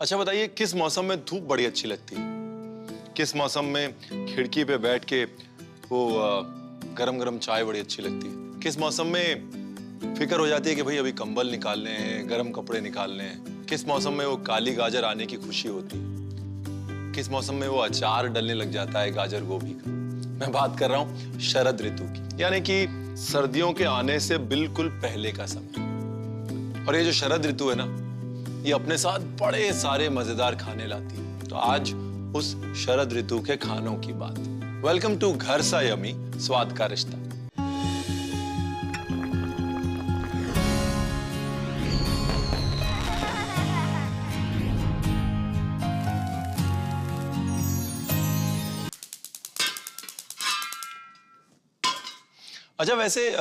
अच्छा बताइए, किस मौसम में धूप बड़ी अच्छी लगती है? किस मौसम में खिड़की पे बैठ के वो गरम गरम चाय बड़ी अच्छी लगती है? किस मौसम में फिक्र हो जाती है कि भाई अभी कंबल निकालने हैं, गरम कपड़े निकालने हैं? किस मौसम में वो काली गाजर आने की खुशी होती है? किस मौसम में वो अचार डलने लग जाता है गाजर गोभी का? मैं बात कर रहा हूँ शरद ऋतु की, यानी कि सर्दियों के आने से बिल्कुल पहले का समय। और ये जो शरद ऋतु है ना, ये अपने साथ बड़े सारे मजेदार खाने लाती है। तो आज उस शरद ऋतु के खानों की बात। वेलकम टू घर सा यमी, स्वाद का रिश्ता। अच्छा वैसे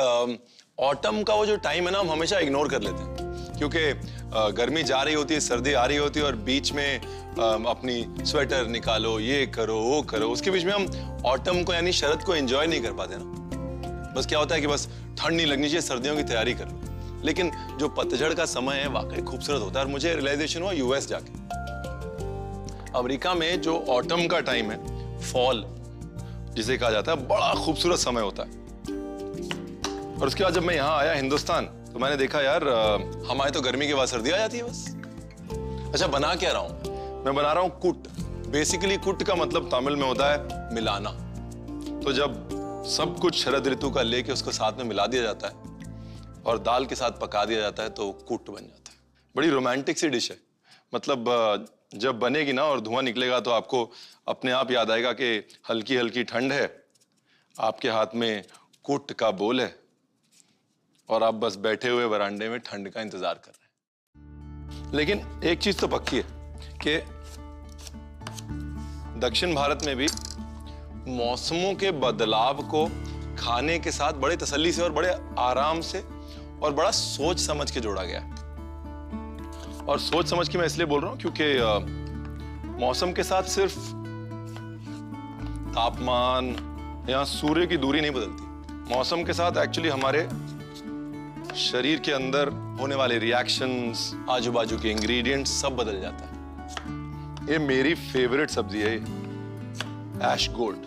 ऑटम का वो जो टाइम है ना, हम हमेशा इग्नोर कर लेते हैं क्योंकि गर्मी जा रही होती है, सर्दी आ रही होती है और बीच में अपनी स्वेटर निकालो, ये करो वो करो, उसके बीच में हम ऑटम को यानी शरद को एंजॉय नहीं कर पाते ना। बस क्या होता है कि बस ठंड नहीं लगनी चाहिए, सर्दियों की तैयारी कर लो। लेकिन जो पतझड़ का समय है वाकई खूबसूरत होता है। और मुझे रियलाइजेशन हुआ यूएस जाके, अमेरिका में जो ऑटम का टाइम है, फॉल जिसे कहा जाता है, बड़ा खूबसूरत समय होता है। और उसके बाद जब मैं यहाँ आया हिंदुस्तान, तो मैंने देखा यार हमारे तो गर्मी के बाद सर्दी आ जाती है बस। अच्छा बना क्या रहा हूँ मैं? बना रहा हूँ कुट। बेसिकली कुट का मतलब तमिल में होता है मिलाना। तो जब सब कुछ शरद ऋतु का लेके उसको साथ में मिला दिया जाता है और दाल के साथ पका दिया जाता है तो कुट बन जाता है। बड़ी रोमांटिक सी डिश है। मतलब जब बनेगी ना और धुआं निकलेगा तो आपको अपने आप याद आएगा कि हल्की हल्की ठंड है, आपके हाथ में कुट का बोल है और आप बस बैठे हुए वरांडे में ठंड का इंतजार कर रहे हैं। लेकिन एक चीज तो पक्की है कि दक्षिण भारत में भी मौसमों के बदलाव को खाने के साथ बड़े तसल्ली से और बड़े आराम से और बड़ा सोच समझ के जोड़ा गया है। और सोच समझ के मैं इसलिए बोल रहा हूं क्योंकि मौसम के साथ सिर्फ तापमान या सूर्य की दूरी नहीं बदलती। मौसम के साथ एक्चुअली हमारे शरीर के अंदर होने वाले रिएक्शंस, आजू बाजू के इंग्रेडिएंट्स सब बदल जाता है। ये मेरी फेवरेट सब्जी है, ऐश गोल्ड।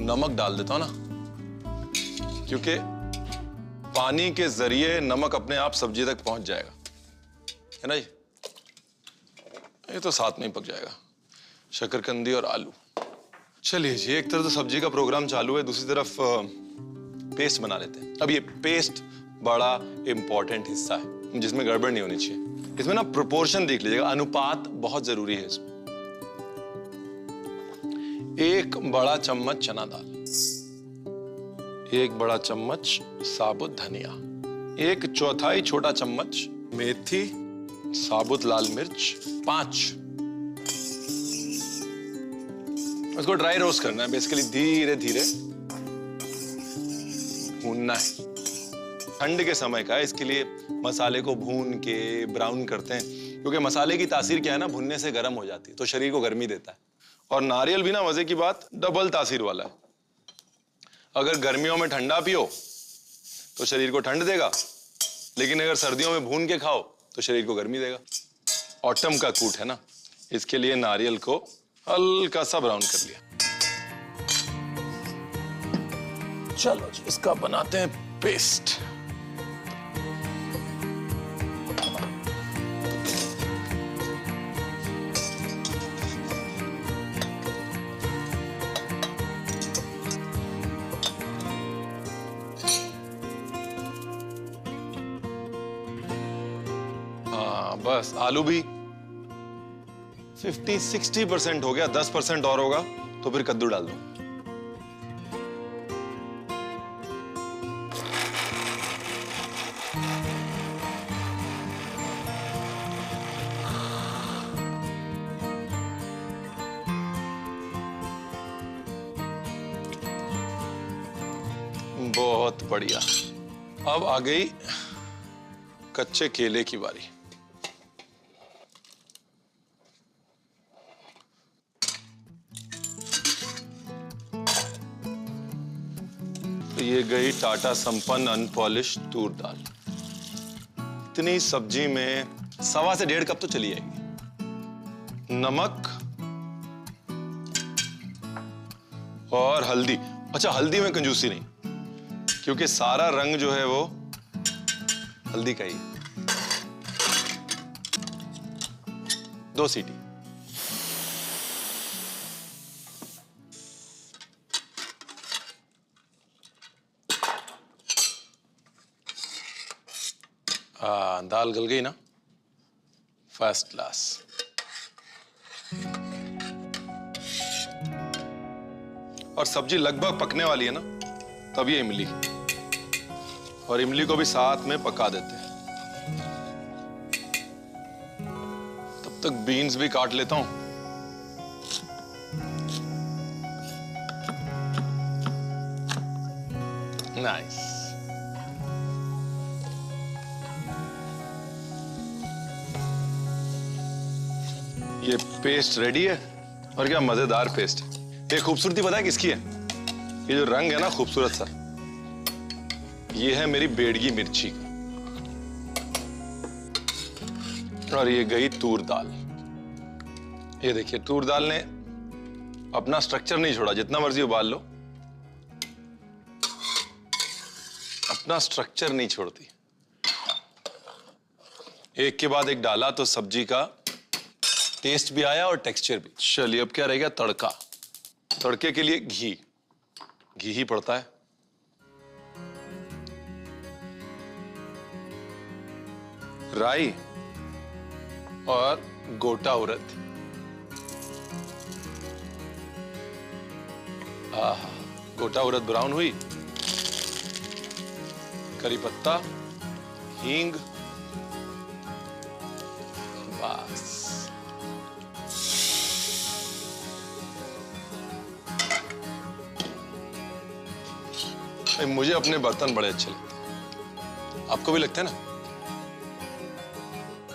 नमक डाल देता हूं ना, क्योंकि पानी के जरिए नमक अपने आप सब्जी तक पहुंच जाएगा, है ना जी? ये तो साथ में ही पक जाएगा, शकरकंदी और आलू। चलिए जी, एक तरफ तो सब्जी का प्रोग्राम चालू है, दूसरी तरफ पेस्ट बना लेते हैं। अब ये पेस्ट बड़ा इंपॉर्टेंट हिस्सा है जिसमें गड़बड़ नहीं होनी चाहिए। इसमें ना प्रोपोर्शन देख लीजिएगा, अनुपात बहुत जरूरी है इसमें। 1 बड़ा चम्मच चना दाल, 1 बड़ा चम्मच साबुत धनिया, 1/4 छोटा चम्मच मेथी, साबुत लाल मिर्च 5। उसको ड्राई रोस्ट करना है, बेसिकली धीरे धीरे भूनना है। ठंड के समय का है, इसके लिए मसाले को भून के ब्राउन करते हैं, क्योंकि मसाले की तासीर क्या है ना, भुनने से गर्म हो जाती है तो शरीर को गर्मी देता है। और नारियल भी ना, मजे की बात, डबल तासीर वाला है। अगर गर्मियों में ठंडा पियो तो शरीर को ठंड देगा, लेकिन अगर सर्दियों में भून के खाओ तो शरीर को गर्मी देगा। ऑटम का कूट है ना, इसके लिए नारियल को हल्का सा ब्राउन कर लिया। चलो जी, इसका बनाते हैं पेस्ट। बस आलू भी 50-60% हो गया, 10% और होगा तो फिर कद्दू डाल दो। बहुत बढ़िया। अब आ गई कच्चे केले की बारी। ये गई टाटा संपन्न अनपॉलिश तूर दाल। इतनी सब्जी में 1.25 से 1.5 कप तो चली जाएगी। नमक और हल्दी। अच्छा, हल्दी में कंजूसी नहीं, क्योंकि सारा रंग जो है वो हल्दी का ही है। 2 सीटी। दाल गल गई ना, फर्स्ट क्लास। और सब्जी लगभग पकने वाली है ना, तब ये इमली, और इमली को भी साथ में पका देते हैं। तब तक बीन्स भी काट लेता हूं। नाइस। ये पेस्ट रेडी है, और क्या मजेदार पेस्ट है। ये खूबसूरती पता है किसकी है? ये जो रंग है ना खूबसूरत सा, ये है मेरी बेडगी मिर्ची का। और ये गई तूर दाल। ये देखिए, तूर दाल ने अपना स्ट्रक्चर नहीं छोड़ा, जितना मर्जी उबाल लो, अपना स्ट्रक्चर नहीं छोड़ती। एक के बाद एक डाला तो सब्जी का टेस्ट भी आया और टेक्सचर भी। चलिए, अब क्या रह गया? तड़का। तड़के के लिए घी ही पड़ता है। राई और गोटा उड़द। आहा, गोटा उड़द ब्राउन हुई, करी पत्ता, हींग, बस। मुझे अपने बर्तन बड़े अच्छे लगते हैं, आपको भी लगते हैं ना?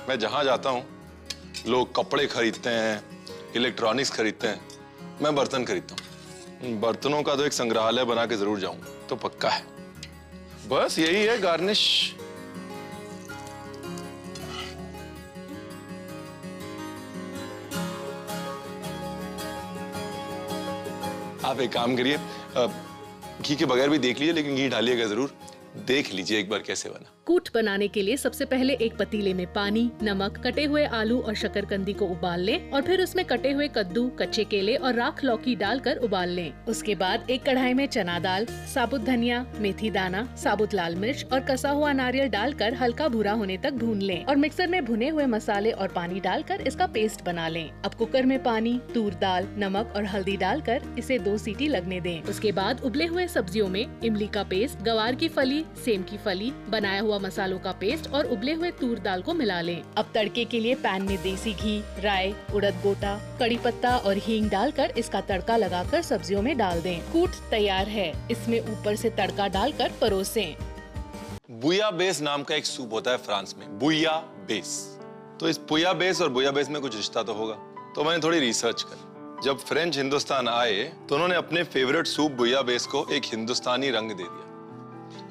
मैं जहां जाता हूं, लोग कपड़े खरीदते हैं, इलेक्ट्रॉनिक्स खरीदते हैं, मैं बर्तन खरीदता हूं। बर्तनों का तो एक संग्रहालय बना के जरूर जाऊं तो पक्का है। बस यही है गार्निश। आप एक काम करिए, घी के बगैर भी देख लीजिए, लेकिन घी डालिएगा जरूर। देख लीजिए एक बार कैसे बना। कूट बनाने के लिए सबसे पहले एक पतीले में पानी, नमक, कटे हुए आलू और शकरकंदी को उबाल लें और फिर उसमें कटे हुए कद्दू, कच्चे केले और राख लौकी डालकर उबाल लें। उसके बाद एक कढ़ाई में चना दाल, साबुत धनिया, मेथी दाना, साबुत लाल मिर्च और कसा हुआ नारियल डालकर हल्का भूरा होने तक भून लें और मिक्सर में भुने हुए मसाले और पानी डालकर इसका पेस्ट बना लें। अब कुकर में पानी, तूर दाल, नमक और हल्दी डालकर इसे 2 सीटी लगने दें। उसके बाद उबले हुए सब्जियों में इमली का पेस्ट, गवार की फली, सेम की फली, बनाया हुआ मसालों का पेस्ट और उबले हुए तूर दाल को मिला लें। अब तड़के के लिए पैन में देसी घी, राई, उड़द गोटा, कड़ी पत्ता और हींग डालकर इसका तड़का लगाकर सब्जियों में डाल दें। कूट तैयार है, इसमें ऊपर से तड़का डालकर परोसें। बुयाबेस नाम का एक सूप होता है फ्रांस में, बुयाबेस। तो इस बुयाबेस और बुयाबेस में कुछ रिश्ता तो होगा, तो मैंने थोड़ी रिसर्च करी। जब फ्रेंच हिंदुस्तान आए तो उन्होंने अपने फेवरेट सूप बुयाबेस को एक हिंदुस्तानी रंग दे दिया,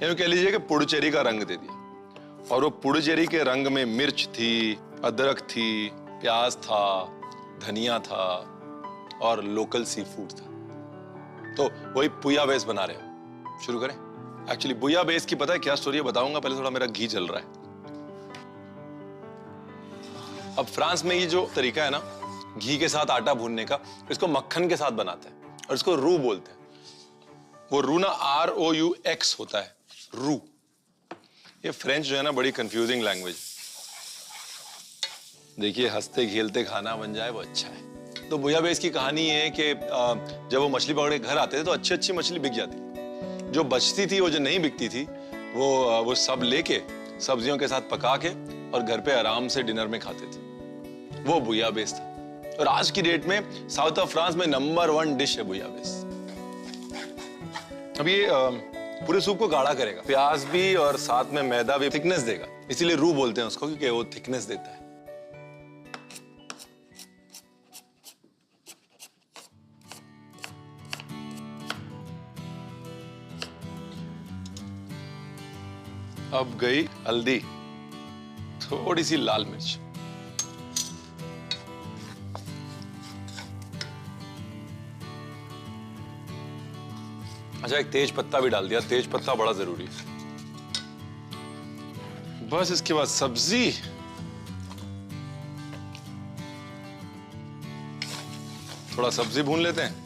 यानी कह लीजिए कि पुडुचेरी का रंग दे दिया। और वो पुडुचेरी के रंग में मिर्च थी, अदरक थी, प्याज था, धनिया था और लोकल सी फूड था। तो वही बुयाबेस बना रहे हो। शुरू करें? एक्चुअली बुयाबेस की पता है क्या स्टोरी है, बताऊंगा। पहले थोड़ा मेरा घी जल रहा है। अब फ्रांस में ये जो तरीका है ना घी के साथ आटा भूनने का, इसको मक्खन के साथ बनाते हैं और इसको रू बोलते हैं। वो रू ना ROUX होता है, रू। ये फ्रेंच जो है ना बड़ी कंफ्यूजिंग लैंग्वेज। देखिए, हंसते खेलते खाना बन जाए वो अच्छा है। तो बुयाबेस की कहानी ये है कि जब वो मछली पकड़ के घर आते थे तो अच्छी अच्छी मछली बिक जाती। जो बचती थी, वो जो नहीं बिकती थी, वो सब लेके सब्जियों के साथ पका के और घर पे आराम से डिनर में खाते थे। वो बुयाबेस था। और आज की डेट में साउथ ऑफ फ्रांस में नंबर 1 डिश है बुयाबेस। अब ये पूरे सूप को गाढ़ा करेगा, प्याज भी और साथ में मैदा भी थिकनेस देगा, इसीलिए रू बोलते हैं उसको, क्योंकि वो थिकनेस देता है। अब गई हल्दी, थोड़ी सी लाल मिर्च, अच्छा एक तेज पत्ता भी डाल दिया, तेज पत्ता बड़ा जरूरी है। बस इसके बाद सब्जी, थोड़ा सब्जी भून लेते हैं।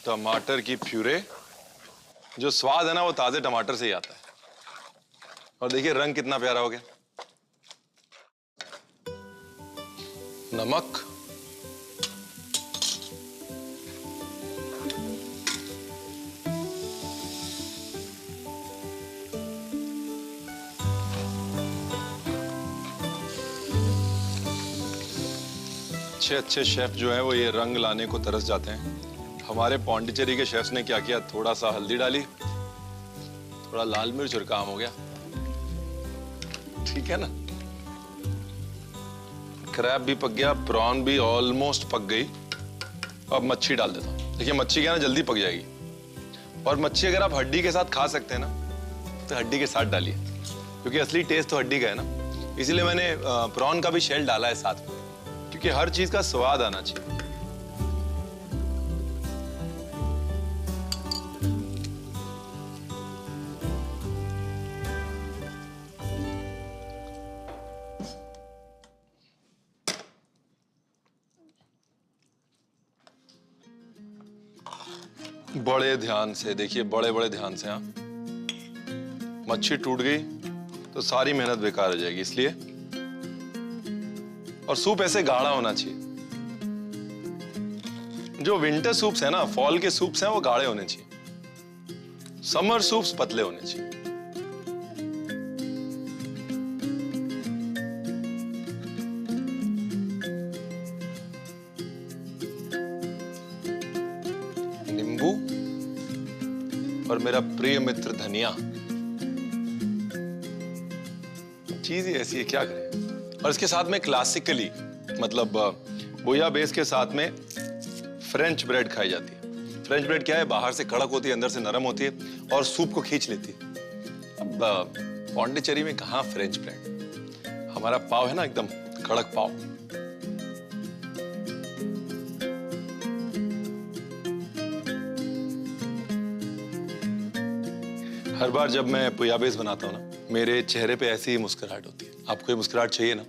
टमाटर की प्यूरे, जो स्वाद है ना वो ताजे टमाटर से ही आता है। और देखिए रंग कितना प्यारा हो गया। नमक, अच्छे अच्छे शेफ जो है वो ये रंग लाने को तरस जाते हैं। हमारे पौंडीचेरी के शेफ्स ने क्या किया, थोड़ा सा हल्दी डाली, थोड़ा लाल मिर्च और काम हो गया। ठीक है ना। क्रैब भी पक गया, प्रॉन भी ऑलमोस्ट पक गई। अब मच्छी डाल देता हूँ। देखिए मच्छी क्या ना जल्दी पक जाएगी, और मच्छी अगर आप हड्डी के साथ खा सकते हैं ना तो हड्डी के साथ डालिए, क्योंकि असली टेस्ट तो हड्डी का है ना। इसीलिए मैंने प्रॉन का भी शेल डाला है साथ में, क्योंकि हर चीज का स्वाद आना चाहिए। बड़े ध्यान से देखिए, बड़े बड़े ध्यान से। हाँ, मच्छी टूट गई तो सारी मेहनत बेकार हो जाएगी, इसलिए। और सूप ऐसे गाढ़ा होना चाहिए। जो विंटर सूप्स है ना, फॉल के सूप्स हैं, वो गाढ़े होने चाहिए। समर सूप्स पतले होने चाहिए। नींबू और मेरा प्रिय मित्र धनिया। चीज ही ऐसी है, क्या करें। और इसके साथ में क्लासिकली, मतलब बोया बेस के साथ में फ्रेंच ब्रेड खाई जाती है। फ्रेंच ब्रेड क्या है, बाहर से कड़क होती है, अंदर से नरम होती है और सूप को खींच लेती है। अब पौंडीचेरी में कहाँ फ्रेंच ब्रेड, हमारा पाव है ना एकदम कड़क पाव। हर बार जब मैं पुयाबेस बनाता हूँ ना, मेरे चेहरे पे ऐसी ही मुस्कुराहट होती है। आपको ये मुस्कुराहट चाहिए ना,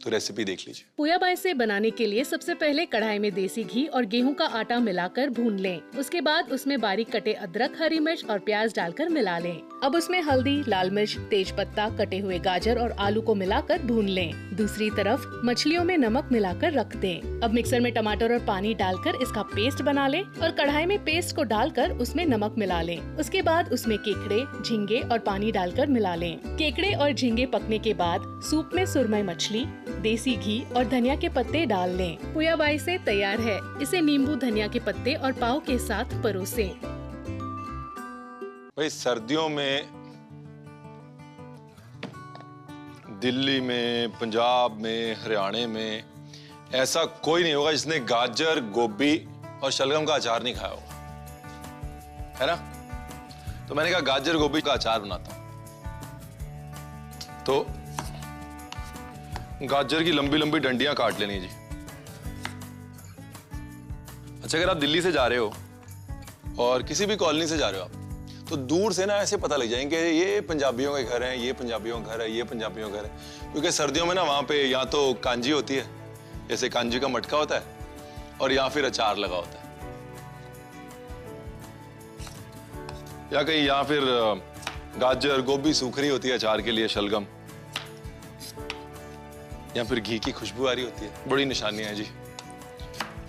तो रेसिपी देख लीजिए। पुयाबाइसे बनाने के लिए सबसे पहले कढ़ाई में देसी घी और गेहूं का आटा मिलाकर भून लें। उसके बाद उसमें बारीक कटे अदरक, हरी मिर्च और प्याज डालकर मिला लें। अब उसमें हल्दी, लाल मिर्च, तेज पत्ता, कटे हुए गाजर और आलू को मिलाकर भून लें। दूसरी तरफ मछलियों में नमक मिलाकर रख दें। अब मिक्सर में टमाटर और पानी डालकर इसका पेस्ट बना लें और कढ़ाई में पेस्ट को डालकर उसमें नमक मिला लें। उसके बाद उसमें केकड़े, झींगे और पानी डालकर मिला लें। केकड़े और झींगे पकने के बाद सूप में सुरमई मछली, देसी घी और धनिया के पत्ते डाल लें। पुयाबाइसे तैयार है। इसे नींबू, धनिया के पत्ते और पाव के साथ परोसें। भाई सर्दियों में दिल्ली में, पंजाब में, हरियाणा में ऐसा कोई नहीं होगा जिसने गाजर, गोभी और शलगम का अचार नहीं खाया होगा, है ना। तो मैंने कहा गाजर गोभी का अचार बनाता हूं। तो गाजर की लंबी लंबी डंडियां काट लेनी जी। अच्छा, अगर आप दिल्ली से जा रहे हो और किसी भी कॉलोनी से जा रहे हो आप, तो दूर से ना ऐसे पता लग जाएंगे ये पंजाबियों के घर हैं, ये पंजाबियों का घर है, ये पंजाबियों का घर है। क्योंकि सर्दियों में ना वहां पे या तो कांजी होती है, जैसे कांजी का मटका होता है, और या फिर अचार लगा होता है। या कहीं, या फिर गाजर गोभी सूख रही होती है अचार के लिए, शलगम, या फिर घी की खुशबू आ रही होती है। बड़ी निशानियां हैं जी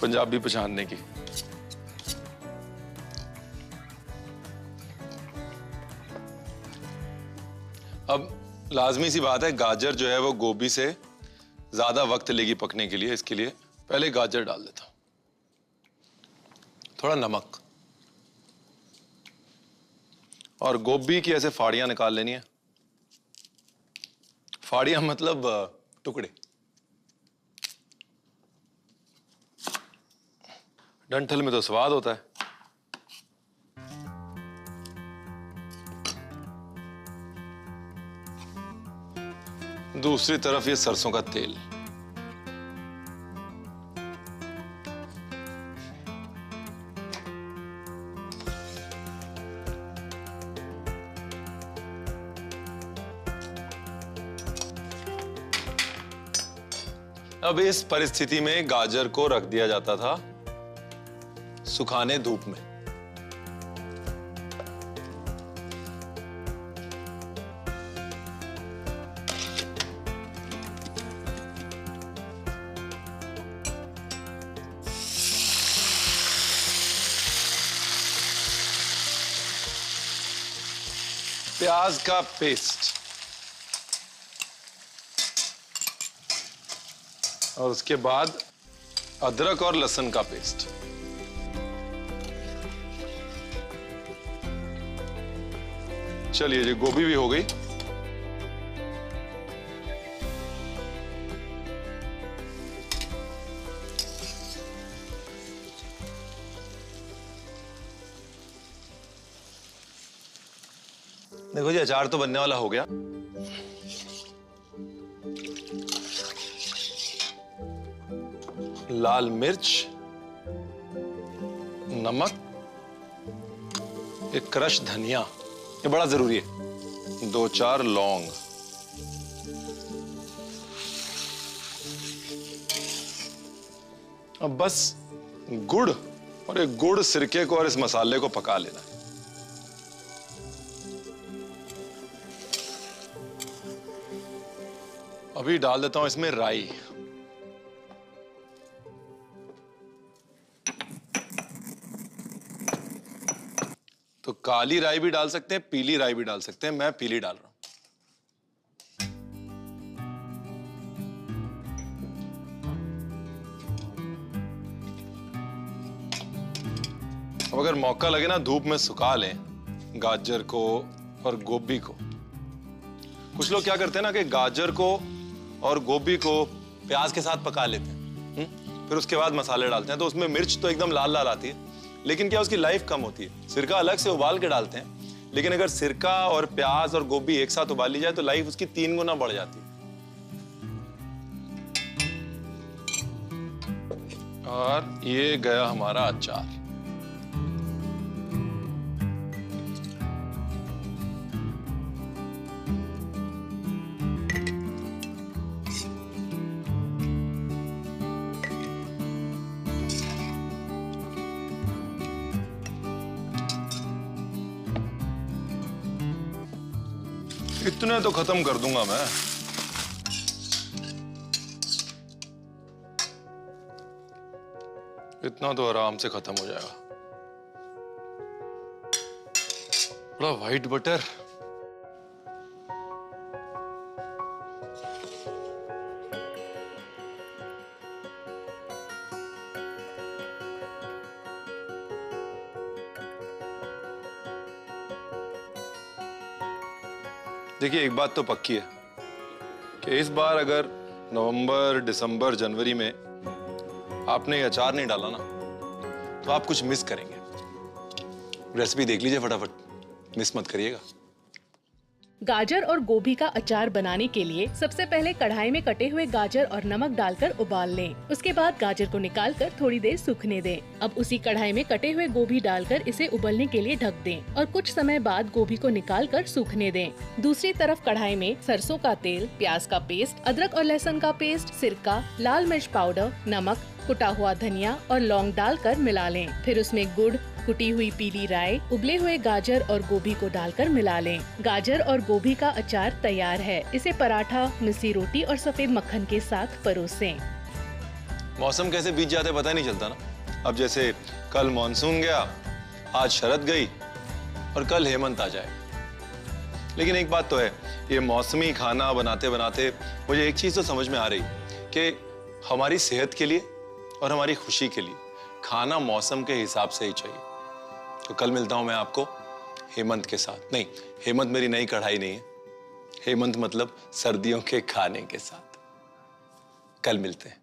पंजाबी पहचानने की। अब लाजमी सी बात है, गाजर जो है वो गोभी से ज्यादा वक्त लेगी पकने के लिए। इसके लिए पहले गाजर डाल देता हूं, थोड़ा नमक, और गोभी की ऐसे फाड़ियां निकाल लेनी है। फाड़ियां मतलब टुकड़े। डंठल में तो स्वाद होता है। दूसरी तरफ ये सरसों का तेल। अब इस परिस्थिति में गाजर को रख दिया जाता था सुखाने धूप में। प्याज का पेस्ट और उसके बाद अदरक और लहसुन का पेस्ट। चलिए जी, गोभी भी हो गई। देखो जी, अचार तो बनने वाला हो गया। लाल मिर्च, नमक, एक क्रश धनिया, ये बड़ा जरूरी है, 2-4 लौंग, अब बस गुड़, और एक गुड़ सिरके को और इस मसाले को पका लेना है। अभी डाल देता हूं इसमें राई। तो काली राई भी डाल सकते हैं, पीली राई भी डाल सकते हैं, मैं पीली डाल रहा हूं। अब अगर मौका लगे ना, धूप में सुखा लें गाजर को और गोभी को। कुछ लोग क्या करते हैं ना कि गाजर को और गोभी को प्याज के साथ पका लेते हैं, फिर उसके बाद मसाले डालते हैं, तो उसमें मिर्च तो एकदम लाल लाल आती है, लेकिन क्या उसकी लाइफ कम होती है। सिरका अलग से उबाल के डालते हैं, लेकिन अगर सिरका और प्याज और गोभी एक साथ उबाल ली जाए तो लाइफ उसकी 3 गुना बढ़ जाती है। और ये गया हमारा अचार। इतने तो खत्म कर दूंगा मैं। इतना तो आराम से खत्म हो जाएगा। बड़ा व्हाइट बटर, देखिए एक बात तो पक्की है कि इस बार अगर नवंबर, दिसंबर, जनवरी में आपने ये अचार नहीं डाला ना, तो आप कुछ मिस करेंगे। रेसिपी देख लीजिए फटाफट, मिस मत करिएगा। गाजर और गोभी का अचार बनाने के लिए सबसे पहले कढ़ाई में कटे हुए गाजर और नमक डालकर उबाल लें। उसके बाद गाजर को निकालकर थोड़ी देर सूखने दें। अब उसी कढ़ाई में कटे हुए गोभी डालकर इसे उबलने के लिए ढक दें और कुछ समय बाद गोभी को निकालकर सूखने दें। दूसरी तरफ कढ़ाई में सरसों का तेल, प्याज का पेस्ट, अदरक और लहसुन का पेस्ट, सिरका, लाल मिर्च पाउडर, नमक कुटा हुआ धनिया और लौंग डालकर मिला लें। फिर उसमें गुड़, कुटी हुई पीली राई, उबले हुए गाजर और गोभी को डालकर मिला लें। गाजर और गोभी का अचार तैयार है। इसे पराठा, मिस्सी रोटी और सफेद मक्खन के साथ परोसें। मौसम कैसे बीत जाते पता नहीं चलता ना। अब जैसे कल मॉनसून गया, आज शरद गई और कल हेमंत आ जाए। लेकिन एक बात तो है, ये मौसमी खाना बनाते बनाते मुझे एक चीज तो समझ में आ रही कि हमारी सेहत के लिए और हमारी खुशी के लिए खाना मौसम के हिसाब से ही चाहिए। तो कल मिलता हूं मैं आपको हेमंत के साथ। नहीं, हेमंत मेरी नई कढ़ाई नहीं है, हेमंत मतलब सर्दियों के खाने के साथ। कल मिलते हैं।